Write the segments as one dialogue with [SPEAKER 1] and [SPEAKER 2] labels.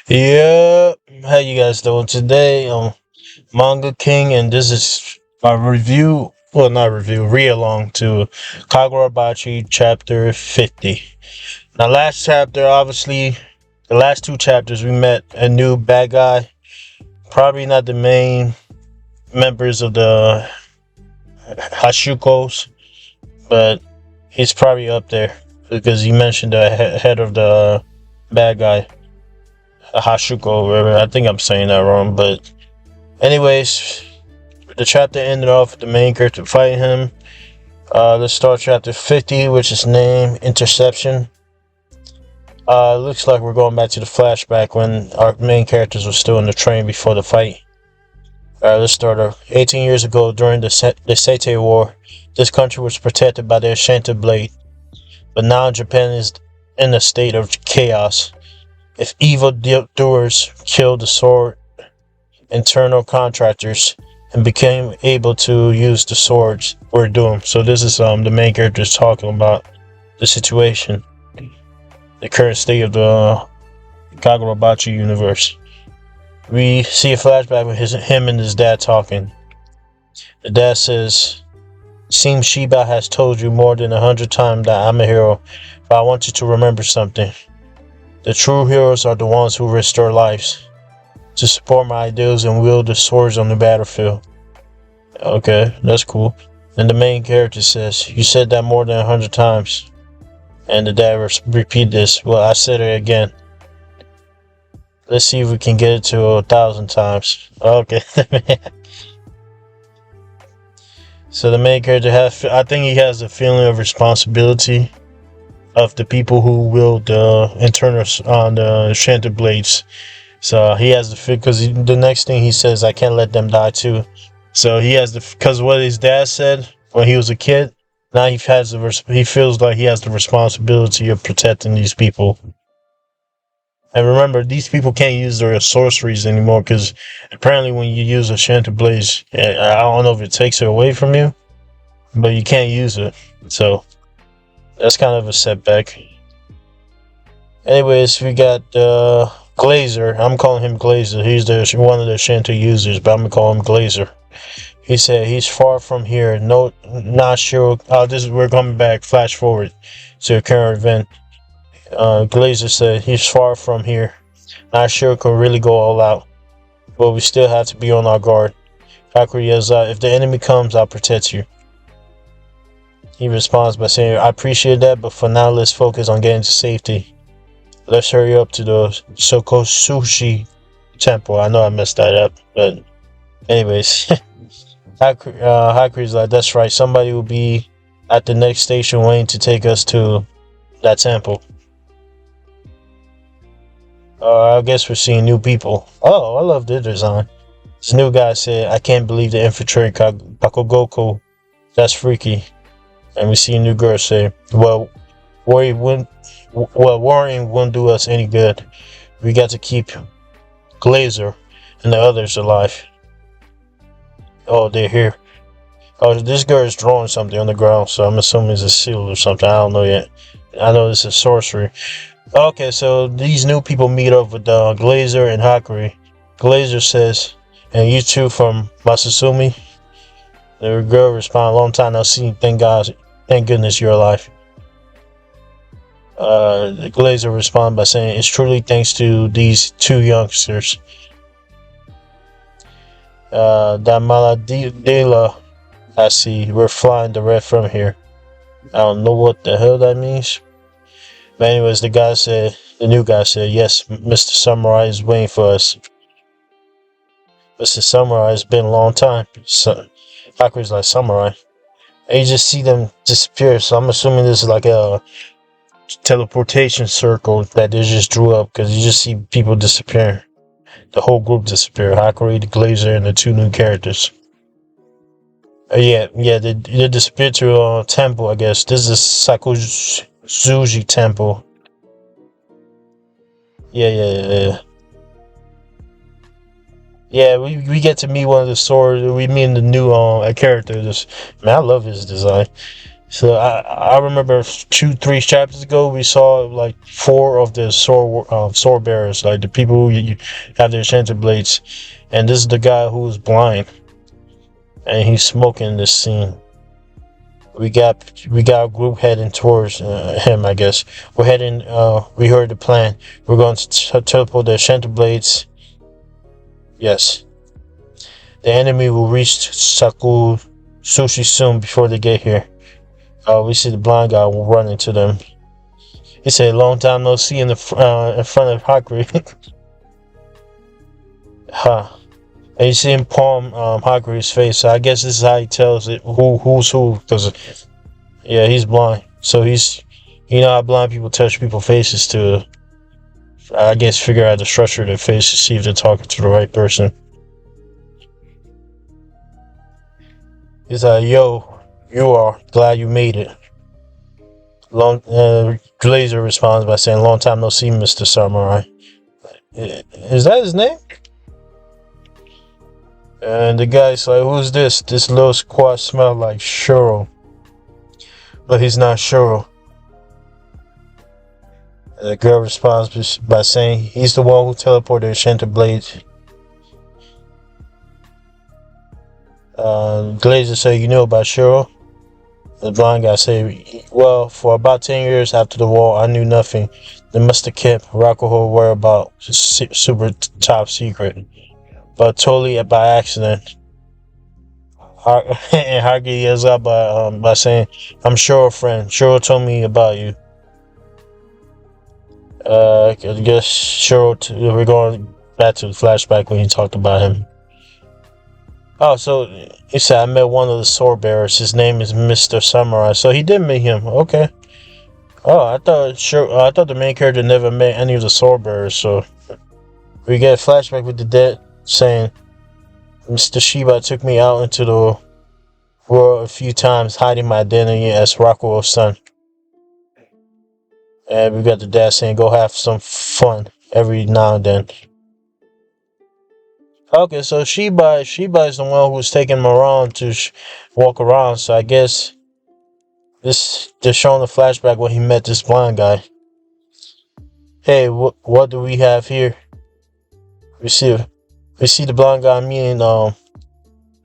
[SPEAKER 1] Yeah, how you guys doing today? Manga King, and this is a review. Well, not review, read along to Kagurabachi chapter 50. Now, last chapter, obviously, the last two chapters, we met a new bad guy. Probably not the main members of the Hashukos, but he's probably up there because he mentioned the head of the bad guy, Hashuko, whatever. I think I'm saying that wrong, but anyways, the chapter ended off with the main character fighting him. Let's start chapter 50, which is named Interception. Looks like we're going back to the flashback when our main characters were still in the train before the fight. Let's start off. 18 years ago, during the Seitei War, this country was protected by the Ashanti Blade, but now Japan is in a state of chaos. If evil doers killed the sword internal contractors and became able to use the swords, we're doomed. So this is the main character is talking about the situation, the current state of the Kagurabachi universe. We see a flashback with him and his dad talking. The dad says, "Seems Shiba has told you more than 100 times that I'm a hero, but I want you to remember something. The true heroes are the ones who risk their lives to support my ideals and wield the swords on the battlefield." Okay, that's cool. And the main character says, "You said that more than 100 times." And the dad repeat this. "Well, I said it again. Let's see if we can get it to 1,000 times." Okay. So the main character I think he has a feeling of responsibility of the people who wield the internals on the Shanty blades. So he has the feel because the next thing he says, "I can't let them die too." So he has because what his dad said when he was a kid. Now he feels like he has the responsibility of protecting these people. And remember, these people can't use their sorceries anymore because apparently when you use a Shanty Blaze, I don't know if it takes it away from you, but you can't use it. So that's kind of a setback. Anyways, we got Glazer. I'm calling him Glazer. He's one of the Shanty users, but I'm gonna call him Glazer. He said he's far from here. No, not sure. We're coming back. Flash forward to a current event. Glazer said he's far from here. Not sure can really go all out, but we still have to be on our guard. Hakuri yells out, "If the enemy comes, I'll protect you." He responds by saying, "I appreciate that, but for now, let's focus on getting to safety. Let's hurry up to the Sokosushi temple." I know I messed that up, but anyways. Hakuri's like, "That's right, somebody will be at the next station waiting to take us to that temple." I guess we're seeing new people. Oh, I love their design. This new guy said, "I can't believe they infiltrated Bakugoko. That's freaky." And we see a new girl say, worrying wouldn't do us any good. We got to keep Glazer and the others alive." Oh, they're here. Oh, this girl is drawing something on the ground, so I'm assuming it's a seal or something. I don't know yet. I know this is sorcery. Okay, so these new people meet up with Glazer and Hakuri. Glazer says, "And you two from Masusumi?" The girl responds, "Long time no see. Thank goodness you're alive." The Glazer responds by saying, "It's truly thanks to these two youngsters. That Maladila I see. We're flying direct from here." I don't know what the hell that means. But anyways, the new guy said, "Yes, Mr. Samurai is waiting for us." Mr. Samurai, it's been a long time. So, Hakuri's like, "Samurai?" And you just see them disappear. So I'm assuming this is like a teleportation circle that they just drew up because you just see people disappear. The whole group disappear. Hakuri, the Glazer, and the two new characters. They disappeared to a temple, I guess. This is Sakuzuji temple. Yeah. Yeah, we get to meet one of the swords. We meet the new character. Man, I love his design. So I remember 2-3 chapters ago we saw like 4 of the sword bearers, like the people who have their enchanted blades, and this is the guy who's blind, and he's smoking this scene. We got a group heading towards him. I guess we're heading. We heard the plan. We're going to teleport the enchanted blades. Yes, the enemy will reach Saku Sushi soon before they get here. We see the blind guy run into them. He said, "Long time no see," in front of Hakuri. Huh. And you see him palm Hakuri's face. So I guess this is how he tells it who's who. Cause yeah, he's blind. So you know how blind people touch people's faces to, I guess, figure out the structure of their face to see if they're talking to the right person. He's like, "Yo, you are glad you made it." Glazer responds by saying, "Long time no see, Mr. Samurai." Is that his name? And the guy's like, "Who's this? This little squat smells like Shuro." But he's not Shuro. And the girl responds by saying, "He's the one who teleported Shinta Blades." Glazer said, "You know about Shuro?" The blind guy said, "Well, for about 10 years after the war, I knew nothing. They must have kept Rakuho whereabouts super top secret. But totally by accident." And Hagi yells out by saying, "I'm Shuro, friend. Shuro told me about you." I guess Shuro, we're going back to the flashback when he talked about him. Oh, so he said, "I met one of the sword bearers. His name is Mr. Samurai." So he did meet him. Okay. Oh, I thought the main character never met any of the sword bearers. So we get a flashback with the dead saying, "Mr. Shiba took me out into the world a few times, hiding my identity as Rakuo's son." And we got the dad saying, "Go have some fun every now and then." Okay, so Shiba is the one who's taking him around to walk around. So I guess they're showing the flashback when he met this blind guy. Hey, what do we have here? We see the blind guy meeting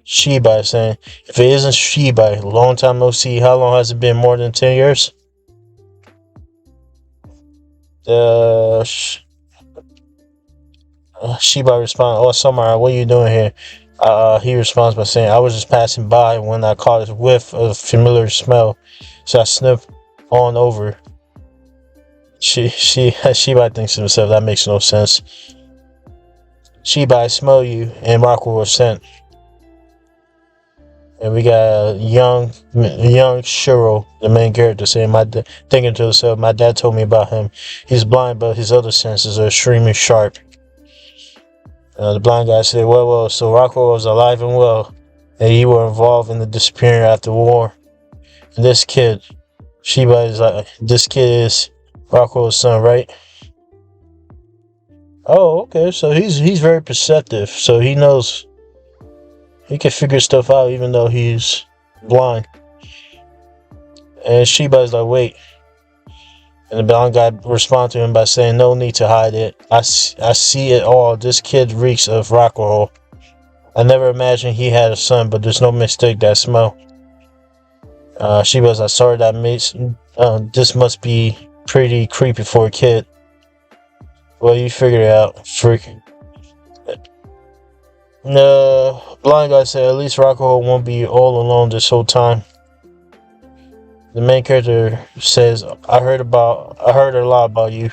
[SPEAKER 1] Shiba, saying, "If it isn't Shiba, long time no see. How long has it been? More than 10 years?" Shiba responds, "Oh, Samurai, what are you doing here?" He responds by saying, "I was just passing by when I caught a whiff of familiar smell, so I sniffed on over." Shiba thinks to himself, "That makes no sense. Shiba, I smell you," and Rakuo was sent. And we got a young Shuro, the main character, saying, thinking to himself, "My dad told me about him. He's blind, but his other senses are extremely sharp." The blind guy said, well, so Rakuo was alive and well, and you were involved in the disappearing after the war. And this kid, Shiba is like, this kid is Rakuo's son, right? Oh, okay, so he's very perceptive, so he knows, he can figure stuff out even though he's blind. And Shiba is like, wait. And the blind guy responds to him by saying, "No need to hide it. I see it all. This kid reeks of Rakuho. I never imagined he had a son, but there's no mistake that smell." Shiba's like, "Sorry, that makes this must be pretty creepy for a kid." Well, you figure it out, freak. The blind guy said, "At least Rakuho won't be all alone this whole time." The main character says, I heard a lot about you.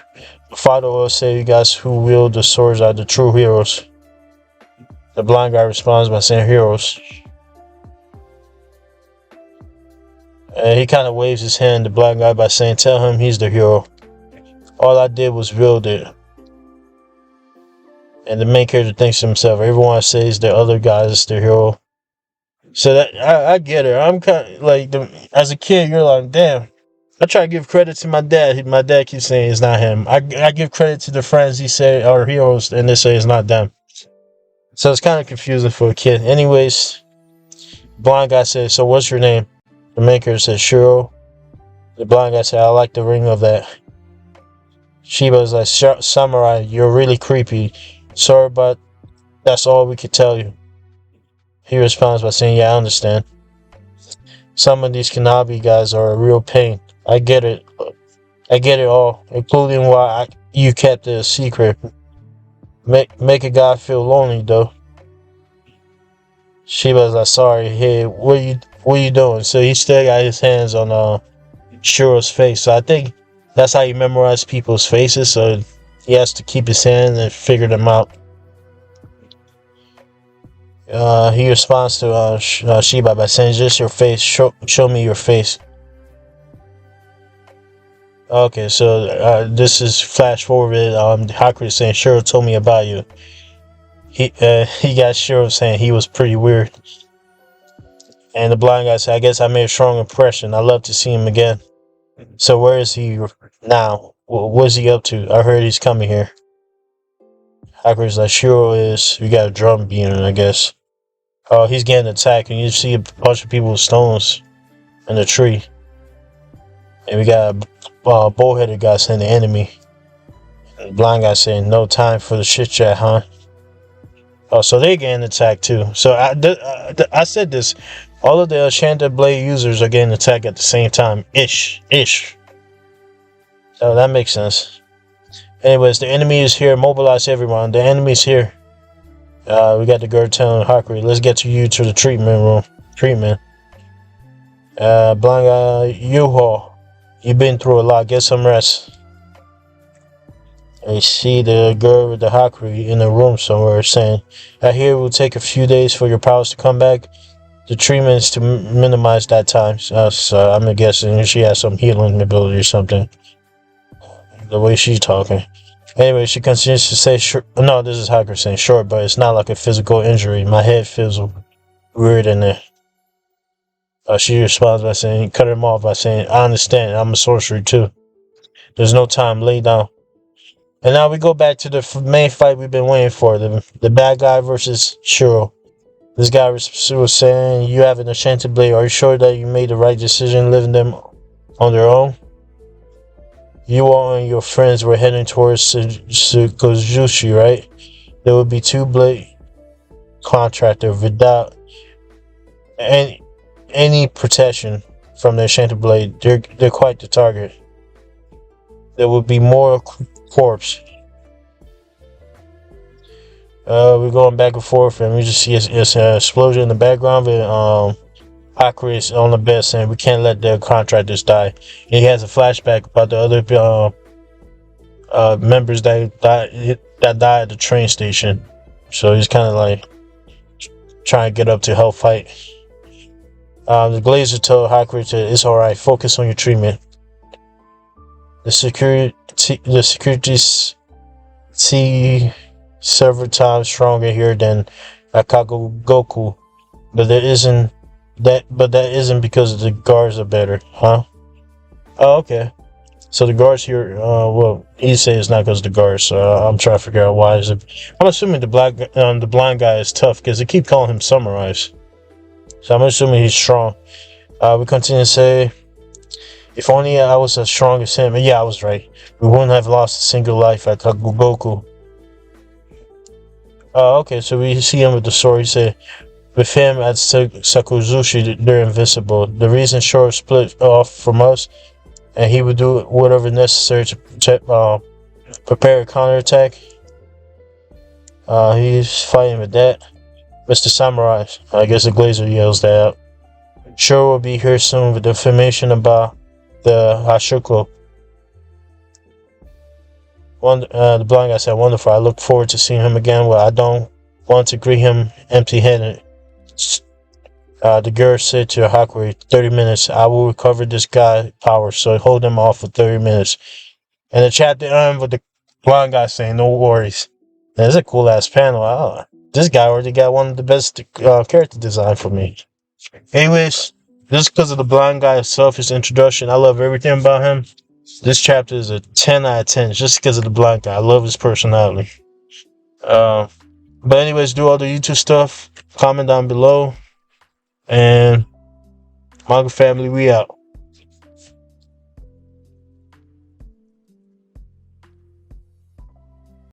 [SPEAKER 1] Father will say you guys who wield the swords are the true heroes." The blind guy responds by saying, "Heroes." And he kind of waves his hand, the blind guy, by saying, "Tell him he's the hero. All I did was wield it." And the main character thinks to himself, everyone says the other guy is the hero. So that I get it. I'm kind of like, as a kid, you're like, damn. I try to give credit to my dad. My dad keeps saying it's not him. I give credit to the friends he say are heroes, and they say it's not them. So it's kind of confusing for a kid. Anyways, blind guy says, "So what's your name?" The maker said, Shiro. The blind guy said, I like the ring of that. Shiba was like, Samurai, you're really creepy. Sorry, but that's all we could tell you. He responds by saying, yeah, I understand. Some of these Kanabi guys are a real pain. I get it. I get it all, including why you kept it a secret. Make a guy feel lonely, though. Shiba's like, sorry, hey, what you doing? So he still got his hands on Shiro's face. So I think that's how you memorize people's faces. So he has to keep his hand and figure them out. He responds to Shiba by saying, just your face. Show me your face. Okay, so this is flash forward. Haku is saying, Shiro told me about you. He got Shiro saying he was pretty weird. And the blind guy said, I guess I made a strong impression. I'd love to see him again. So where is he now? What's he up to? I heard he's coming here. Haku's like, Shiro is... We got a drum beating, I guess. Oh, he's getting attacked. And you see a bunch of people with stones in the tree. And we got a bullheaded guy saying the enemy. And the blind guy saying, no time for the shit chat, huh? Oh, so they're getting attacked too. So I said this. All of the Enchanted Blade users are getting attacked at the same time. Ish. So that makes sense. Anyways, the enemy is here. Mobilize everyone. The enemy's here. We got the girl telling Haku, let's get you to the treatment room. Blind guy, U-Haul. You've been through a lot. Get some rest. And you see the girl with the Haku in the room somewhere saying, I hear it will take a few days for your powers to come back. The treatment is to minimize that time. So I'm guessing she has some healing ability or something. The way she's talking. Anyway, she continues to say, no, this is Haku saying short, but it's not like a physical injury. My head feels weird in there. She responds by saying, cut him off by saying, I understand, I'm a sorcerer too. There's no time, lay down. And now we go back to the main fight we've been waiting for, the bad guy versus Shiro. This guy was saying, you have an enchanted blade. Are you sure that you made the right decision leaving them on their own? You all and your friends were heading towards Sukojushi, right? There would be 2 blade contractor without any protection from the enchanted blade. They're quite the target. There would be more corpse. We're going back and forth, and we just see it's an explosion in the background. And Haku is on the bed saying, we can't let the contractors die. And he has a flashback about the other members that died at the train station. So he's kind of like trying to get up to help fight. The Glazer told Haku it's alright, focus on your treatment. The securities see several times stronger here than Akagogoku, but that isn't because the guards are better, huh? Oh, okay. So the guards here, well, he says it's not because of the guards. So I'm trying to figure out why is it. I'm assuming the blind guy is tough because they keep calling him Samurais. So I'm assuming he's strong. We continue to say, if only I was as strong as him. And yeah, I was right. We wouldn't have lost a single life at Kagugoku. Okay, so we see him with the sword. He said, with him at Sakuzushi, they're invincible. The reason Shoro split off from us, and he would do whatever necessary to prepare a counterattack. He's fighting with that. Mr. Samurai, I guess the Glazer yells that out. Shoro will be here soon with information about the Hashuko. The blind guy said, wonderful. I look forward to seeing him again. Well, I don't want to greet him empty-handed. The girl said to Haku, 30 minutes. I will recover this guy's power, so hold him off for 30 minutes. And the chapter ended with the blind guy saying, no worries. That's a cool-ass panel. This guy already got one of the best character design for me. Anyways, just because of the blind guy himself, his introduction, I love everything about him. This chapter is a 10 out of 10 just because of the blind guy. I love his personality. But anyways, do all the YouTube stuff. Comment down below. And Manga family, we out.